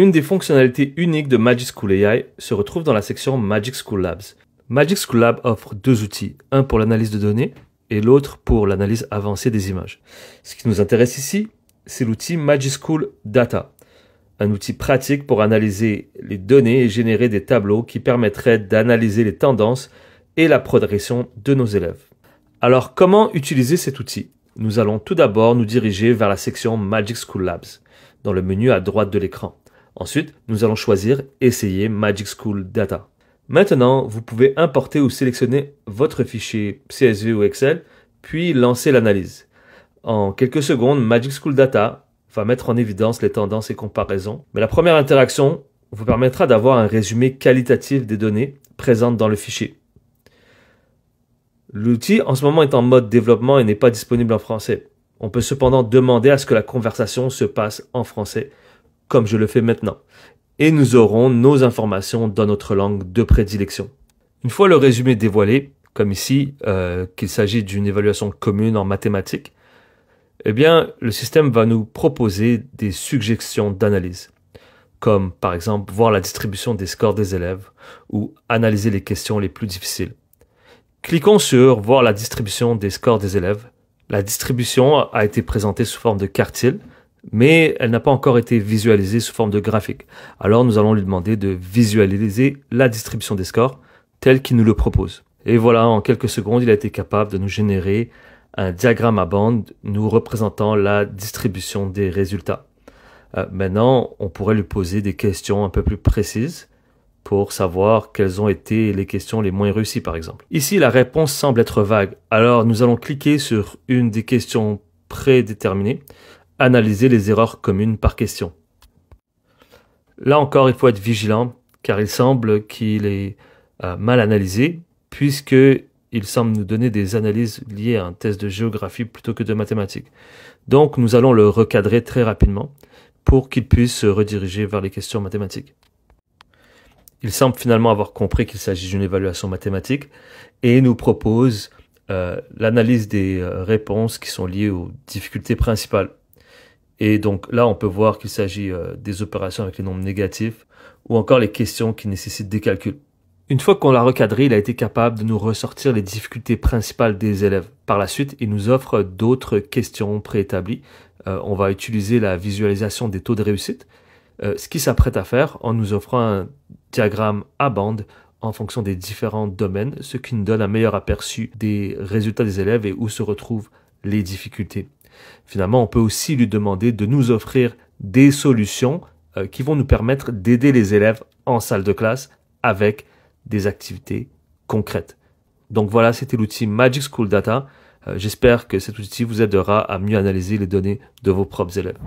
Une des fonctionnalités uniques de Magic School AI se retrouve dans la section Magic School Labs. Magic School Lab offre deux outils, un pour l'analyse de données et l'autre pour l'analyse avancée des images. Ce qui nous intéresse ici, c'est l'outil Magic School Data, un outil pratique pour analyser les données et générer des tableaux qui permettraient d'analyser les tendances et la progression de nos élèves. Alors, comment utiliser cet outil? Nous allons tout d'abord nous diriger vers la section Magic School Labs, dans le menu à droite de l'écran. Ensuite, nous allons choisir « Essayer Magic School Data ». Maintenant, vous pouvez importer ou sélectionner votre fichier CSV ou Excel, puis lancer l'analyse. En quelques secondes, Magic School Data va mettre en évidence les tendances et comparaisons. Mais la première interaction vous permettra d'avoir un résumé qualitatif des données présentes dans le fichier. L'outil en ce moment est en mode développement et n'est pas disponible en français. On peut cependant demander à ce que la conversation se passe en français, comme je le fais maintenant. Et nous aurons nos informations dans notre langue de prédilection. Une fois le résumé dévoilé, comme ici, qu'il s'agit d'une évaluation commune en mathématiques, eh bien, le système va nous proposer des suggestions d'analyse, comme par exemple voir la distribution des scores des élèves ou analyser les questions les plus difficiles. Cliquons sur « Voir la distribution des scores des élèves ». La distribution a été présentée sous forme de quartile, mais elle n'a pas encore été visualisée sous forme de graphique. Alors nous allons lui demander de visualiser la distribution des scores telle qu'il nous le propose. Et voilà, en quelques secondes, il a été capable de nous générer un diagramme à bande nous représentant la distribution des résultats. Maintenant, on pourrait lui poser des questions un peu plus précises pour savoir quelles ont été les questions les moins réussies, par exemple. Ici, la réponse semble être vague. Alors, nous allons cliquer sur une des questions prédéterminées, analyser les erreurs communes par question. Là encore, il faut être vigilant, car il semble qu'il est mal analysé, puisqu'il semble nous donner des analyses liées à un test de géographie plutôt que de mathématiques. Donc, nous allons le recadrer très rapidement pour qu'il puisse se rediriger vers les questions mathématiques. Il semble finalement avoir compris qu'il s'agit d'une évaluation mathématique et nous propose l'analyse des réponses qui sont liées aux difficultés principales. Et donc là, on peut voir qu'il s'agit des opérations avec les nombres négatifs ou encore les questions qui nécessitent des calculs. Une fois qu'on l'a recadré, il a été capable de nous ressortir les difficultés principales des élèves. Par la suite, il nous offre d'autres questions préétablies. On va utiliser la visualisation des taux de réussite. Ce qu'il s'apprête à faire en nous offrant un diagramme à bande en fonction des différents domaines, ce qui nous donne un meilleur aperçu des résultats des élèves et où se retrouvent les difficultés. Finalement, on peut aussi lui demander de nous offrir des solutions qui vont nous permettre d'aider les élèves en salle de classe avec des activités concrètes. Donc voilà, c'était l'outil Magic School Data. J'espère que cet outil vous aidera à mieux analyser les données de vos propres élèves.